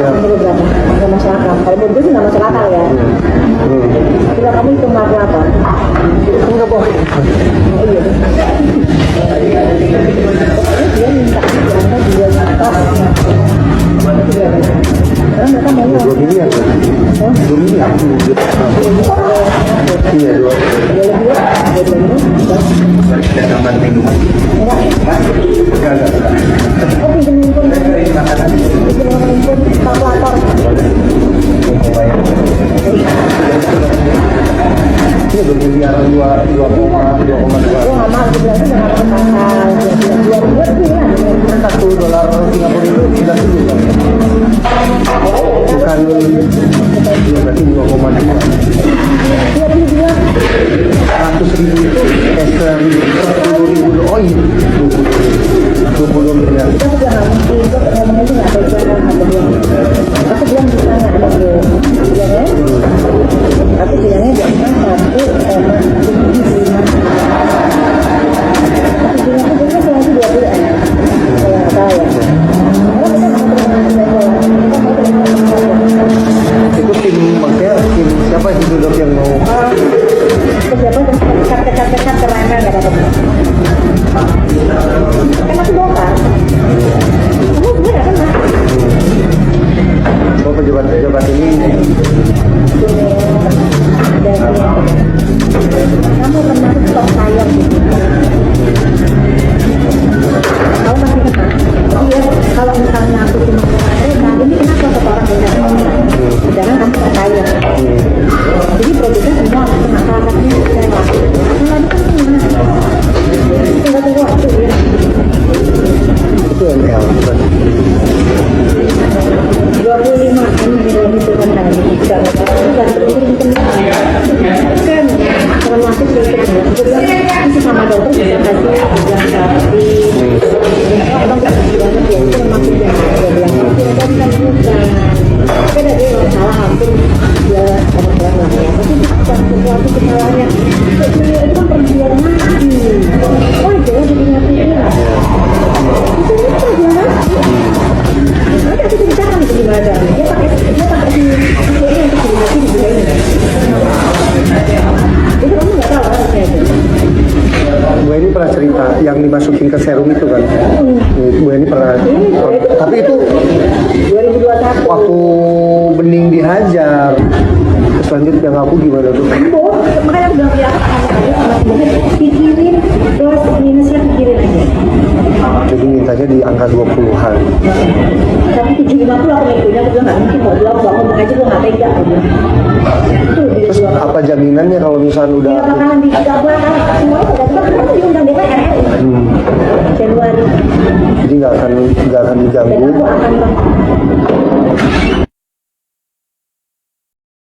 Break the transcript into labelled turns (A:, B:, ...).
A: Dulu berapa? Nggak masuk akal. Kalau menurut gue sih nggak masuk akal ya. Coba kamu hitung kalkulator.
B: Enggak boleh.
A: Oh iya. Pokoknya dia minta berapa 2 juta. Karena mereka mau
B: 2 miliar kan? 2 miliar. Iya, 2.
A: Oh, pinjam kalkulator.
B: Iya, 2 miliar 2,2.
A: Gue nggak mau, gue bilang itu nggak masuk akal. Dia bilang 2 miliar tuh ya.
B: $1 Singapura itu 9 dulu kan? Bukan, berarti 2,2.
A: Dia bilang
B: 100.000 itu 10.000. Oh iya, 20 miliar.
A: kita sudah nggak mungkin, gue ngomongnya sih nggak pegang sama dia. Aku bilang bisa nggak ada gue, bilangnya, aku bilangnya dia bilang 1,75. Aku bilang aku bilang selama 2 bulan, saya nggak tahu ya. Karena kita mau
B: Itu tim, maksudnya tim siapa sih duduk yang mau?
A: siapa kecat kerennya nggak dapat. Kan aku bongkar. Kamu gue nggak kena.
B: Oh, pejabat ini
A: Kamu menarik stok sayur gitu. Kamu masih kena? Iya, kalau misalnya aku cuma mereka, ini kenapa satu orang bisa kena? Sedangkan kamu nggak sayur. Jadi produknya semua kena sasarannya sewa. Kalau itu kan gimana? Tinggal tunggu waktu ya.
B: itu ML bukan?
A: 25 kan dalam hitungan tadi tidak terlalu kan kalau masuk ke itu sama dokter bisa kasih bilang tapi abang nggak bilang dia itu masuk dia bilang tidak kan bukan kan ada yang salah hampir dia orang lah ya tapi bukan sesuatu kesalahannya itu kan perempuan mati oh jangan diingat-ingat itu apa dia mati nanti aku ceritakan itu gimana dia pakai si ini untuk dimati di bulan ini itu kamu nggak tahu kan saya itu
B: Bu Eni pernah cerita yang dimasukin ke serum itu kan? Bu Eni pernah. Tapi itu
A: 2021
B: waktu bening dihajar. Terus lanjut yang aku gimana tuh?
A: makanya aku bilang ya sama temen pikirin plus minusnya pikirin aja
B: Jadi mintanya di angka 20-an.
A: tapi 750 aku ngikutin aku bilang nggak mungkin mau bilang ngomong aja gue nggak tega aku bilang itu lebih
B: Terus
A: dari 2
B: apa jaminannya kalau misalnya udah
A: ya bakalan digabung kan semuanya udah kita diundang DPR Januari
B: jadi nggak akan
A: dan
B: diganggu?
A: aku akan